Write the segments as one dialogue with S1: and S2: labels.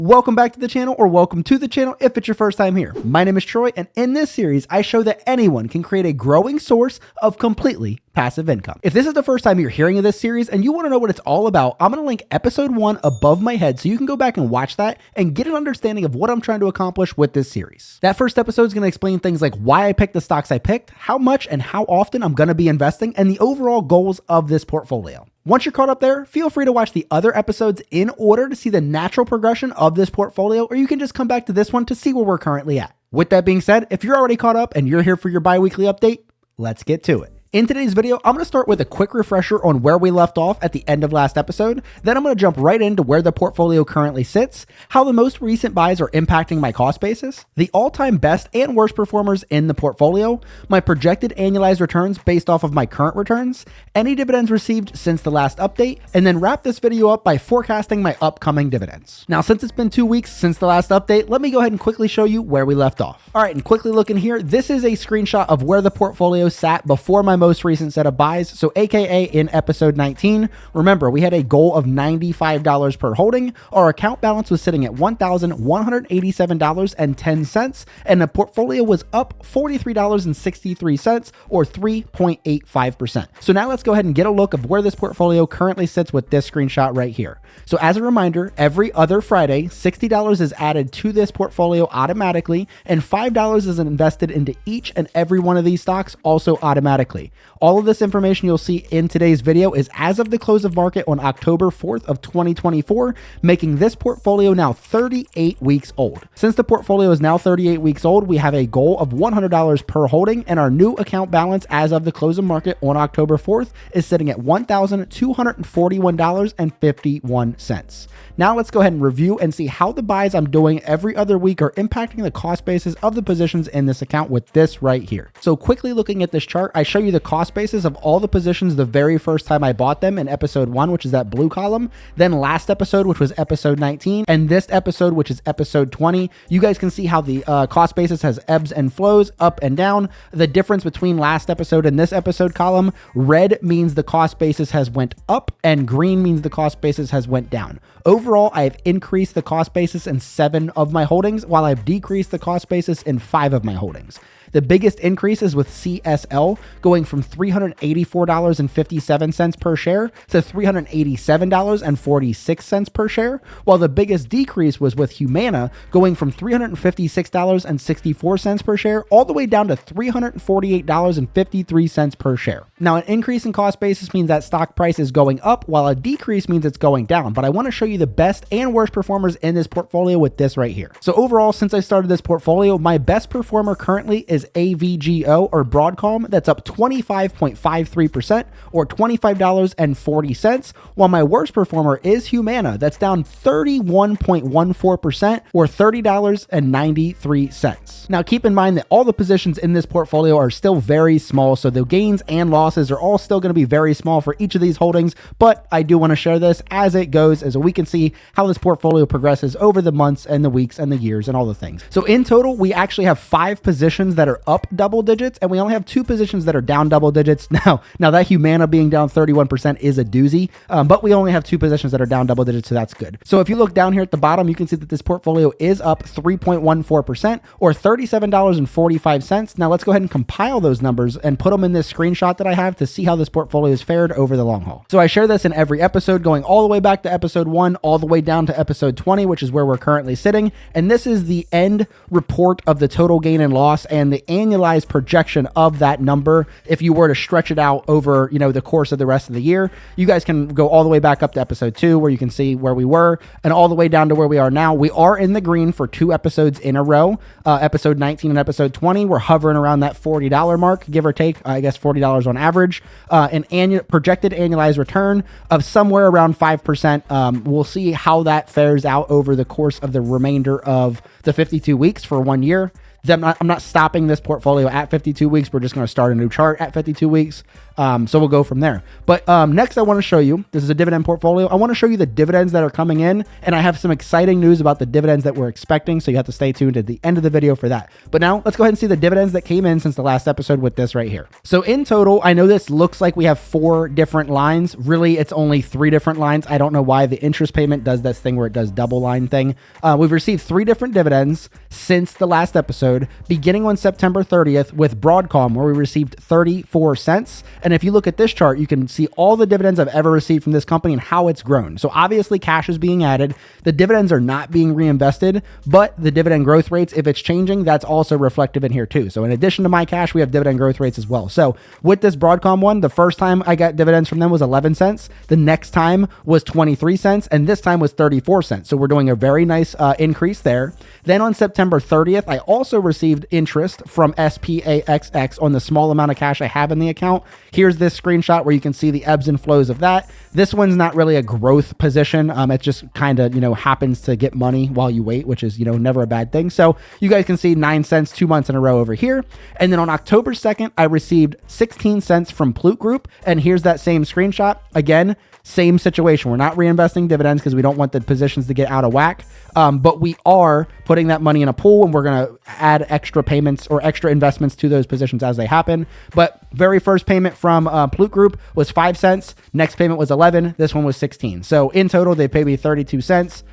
S1: Welcome back to the channel, or welcome to the channel if it's your first time here. My name is Troy, and in this series, I show that anyone can create a growing source of completely passive income. If this is the first time you're hearing of this series and you want to know what it's all about, I'm going to link episode 1 above my head so you can go back and watch that and get an understanding of what I'm trying to accomplish with this series. That first episode is going to explain things like why I picked the stocks I picked, how much and how often I'm going to be investing, and the overall goals of this portfolio. Once you're caught up there, feel free to watch the other episodes in order to see the natural progression of this portfolio, or you can just come back to this one to see where we're currently at. With that being said, if you're already caught up and you're here for your bi-weekly update, let's get to it. In today's video, I'm going to start with a quick refresher on where we left off at the end of last episode. Then I'm going to jump right into where the portfolio currently sits, how the most recent buys are impacting my cost basis, the all-time best and worst performers in the portfolio, my projected annualized returns based off of my current returns, any dividends received since the last update, and then wrap this video up by forecasting my upcoming dividends. Now, since it's been 2 weeks since the last update, let me go ahead and quickly show you where we left off. All right, and quickly looking here, this is a screenshot of where the portfolio sat before my most recent set of buys, so AKA in episode 19. Remember, we had a goal of $95 per holding. Our account balance was sitting at $1,187.10, and the portfolio was up $43.63, or 3.85%. So now let's go ahead and get a look of where this portfolio currently sits with this screenshot right here. So as a reminder, every other Friday, $60 is added to this portfolio automatically, and $5 is invested into each and every one of these stocks also automatically. All of this information you'll see in today's video is as of the close of market on October 4th of 2024, making this portfolio now 38 weeks old. Since the portfolio is now 38 weeks old, we have a goal of $100 per holding, and our new account balance as of the close of market on October 4th is sitting at $1,241.51. Now let's go ahead and review and see how the buys I'm doing every other week are impacting the cost basis of the positions in this account with this right here. So quickly looking at this chart, I show you the cost basis of all the positions the very first time I bought them in episode 1, which is that blue column, then last episode, which was episode 19, and this episode, which is episode 20. You guys can see how the cost basis has ebbs and flows up and down. The difference between last episode and this episode column, red means the cost basis has went up and green means the cost basis has went down. Overall, I have increased the cost basis in 7 of my holdings, while I've decreased the cost basis in 5 of my holdings. The biggest increase is with CSL, going from $384.57 per share to $387.46 per share, while the biggest decrease was with Humana, going from $356.64 per share all the way down to $348.53 per share. Now, an increase in cost basis means that stock price is going up, while a decrease means it's going down, but I want to show you the best and worst performers in this portfolio with this right here. So overall, since I started this portfolio, my best performer currently is AVGO, or Broadcom, that's up 25.53%, or $25.40, while my worst performer is Humana, that's down 31.14%, or $30.93. Now keep in mind that all the positions in this portfolio are still very small, so the gains and losses are all still going to be very small for each of these holdings, but I do want to share this as it goes, as we can see how this portfolio progresses over the months and the weeks and the years and all the things. So in total, we actually have 5 positions that are up double digits, and we only have 2 positions that are down double digits. Now that Humana being down 31% is a doozy, but we only have 2 positions that are down double digits, so that's good. So if you look down here at the bottom, you can see that this portfolio is up 3.14%, or $37.45. Now let's go ahead and compile those numbers and put them in this screenshot that I have to see how this portfolio is fared over the long haul. So I share this in every episode, going all the way back to episode 1, all the way down to episode 20, which is where we're currently sitting. And this is the end report of the total gain and loss and the annualized projection of that number. If you were to stretch it out over, the course of the rest of the year, you guys can go all the way back up to episode 2, where you can see where we were, and all the way down to where we are now. We are in the green for 2 episodes in a row. Episode 19 and episode 20, we're hovering around that $40 mark, give or take, I guess $40 on average. An projected annualized return of somewhere around 5%. We'll see how that fares out over the course of the remainder of the 52 weeks for 1 year. I'm not stopping this portfolio at 52 weeks. We're just going to start a new chart at 52 weeks. So we'll go from there. But next I want to show you, this is a dividend portfolio. I want to show you the dividends that are coming in, and I have some exciting news about the dividends that we're expecting. So you have to stay tuned at the end of the video for that. But now let's go ahead and see the dividends that came in since the last episode with this right here. So in total, I know this looks like we have 4 different lines. Really, it's only 3 different lines. I don't know why the interest payment does this thing where it does double line thing. We've received 3 different dividends since the last episode, beginning on September 30th with Broadcom, where we received 34 cents. And if you look at this chart, you can see all the dividends I've ever received from this company and how it's grown. So obviously cash is being added. The dividends are not being reinvested, but the dividend growth rates, if it's changing, that's also reflective in here too. So in addition to my cash, we have dividend growth rates as well. So with this Broadcom one, the first time I got dividends from them was 11 cents. The next time was 23 cents. And this time was 34 cents. So we're doing a very nice increase there. Then on September 30th, I also received interest from SPAXX on the small amount of cash I have in the account. Here's this screenshot where you can see the ebbs and flows of that. This one's not really a growth position. It just kind of, happens to get money while you wait, which is, never a bad thing. So you guys can see 9 cents 2 months in a row over here. And then on October 2nd, I received 16 cents from Plute Group. And here's that same screenshot. Again, same situation. We're not reinvesting dividends because we don't want the positions to get out of whack. But we are putting that money in a pool, and we're going to add extra payments or extra investments to those positions as they happen. But very first payment from Plute Group was 5 cents. Next payment was 11. This one was 16. So in total, they paid me 32 cents.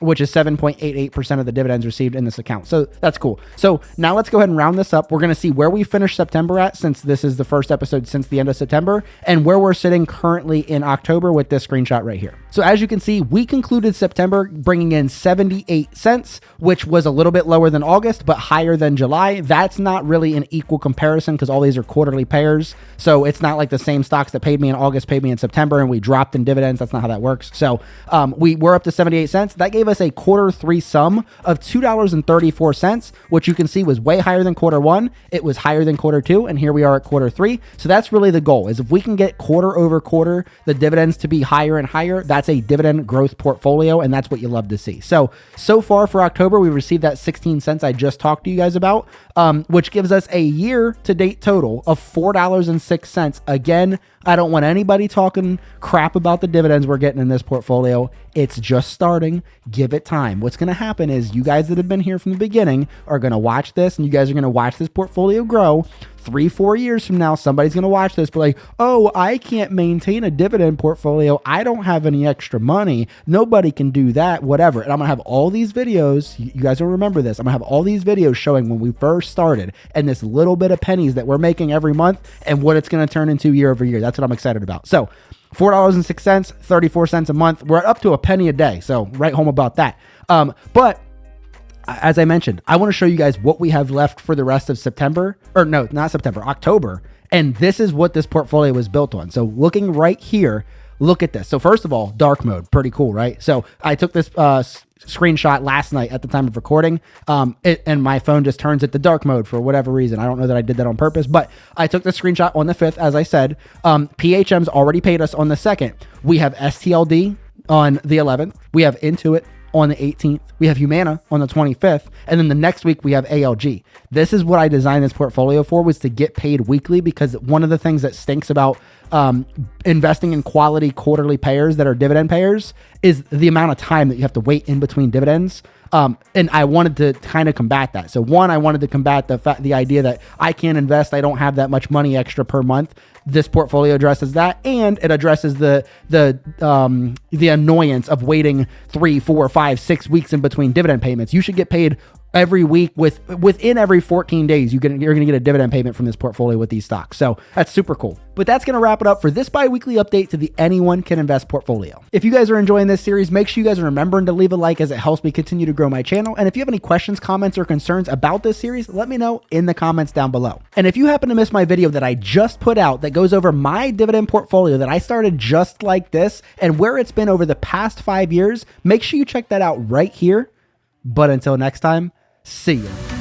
S1: Which is 7.88% of the dividends received in this account. So that's cool. So now let's go ahead and round this up. We're going to see where we finished September at, since this is the first episode since the end of September, and where we're sitting currently in October with this screenshot right here. So as you can see, we concluded September bringing in 78 cents, which was a little bit lower than August, but higher than July. That's not really an equal comparison because all these are quarterly payers. So it's not like the same stocks that paid me in August paid me in September and we dropped in dividends. That's not how that works. So we were up to 78 cents. That gave us a Q3 sum of $2.34, which you can see was way higher than Q1. It was higher than Q2, and here we are at Q3. So that's really the goal, is if we can get quarter over quarter the dividends to be higher and higher, that's a dividend growth portfolio, and that's what you love to see. So far for October, we received that 16 cents I just talked to you guys about, which gives us a year-to-date total of $4.06. Again, I don't want anybody talking crap about the dividends we're getting in this portfolio. It's just starting. Give it time. What's going to happen is you guys that have been here from the beginning are going to watch this, and you guys are going to watch this portfolio grow. 3-4 years from now, somebody's going to watch this, but like, oh, I can't maintain a dividend portfolio. I don't have any extra money. Nobody can do that, whatever. And I'm going to have all these videos. You guys will remember this. I'm going to have all these videos showing when we first started and this little bit of pennies that we're making every month and what it's going to turn into year over year. That's what I'm excited about. So $4.06, 34 cents a month. We're up to a penny a day. So write home about that. But as I mentioned, I want to show you guys what we have left for the rest of September, or no, not September, October. And this is what this portfolio was built on. So looking right here, look at this. So first of all, dark mode, pretty cool, right? So I took this screenshot last night at the time of recording, and my phone just turns it to dark mode for whatever reason. I don't know that I did that on purpose, but I took the screenshot on the 5th, as I said. PHM's already paid us on the 2nd. We have STLD on the 11th. We have Intuit on the 18th. We have Humana on the 25th. And then the next week we have ALG. This is what I designed this portfolio for, was to get paid weekly, because one of the things that stinks about investing in quality quarterly payers that are dividend payers is the amount of time that you have to wait in between dividends. And I wanted to kind of combat that. So one, I wanted to combat the idea that I can't invest. I don't have that much money extra per month. This portfolio addresses that, and it addresses the annoyance of waiting 3, 4, 5, 6 weeks in between dividend payments. You should get paid every week. Within every 14 days, you're going to get a dividend payment from this portfolio with these stocks. So that's super cool. But that's going to wrap it up for this bi-weekly update to the Anyone Can Invest portfolio. If you guys are enjoying this series, make sure you guys are remembering to leave a like, as it helps me continue to grow my channel. And if you have any questions, comments, or concerns about this series, let me know in the comments down below. And if you happen to miss my video that I just put out that goes over my dividend portfolio that I started just like this and where it's been over the past 5 years, make sure you check that out right here. But until next time, see ya.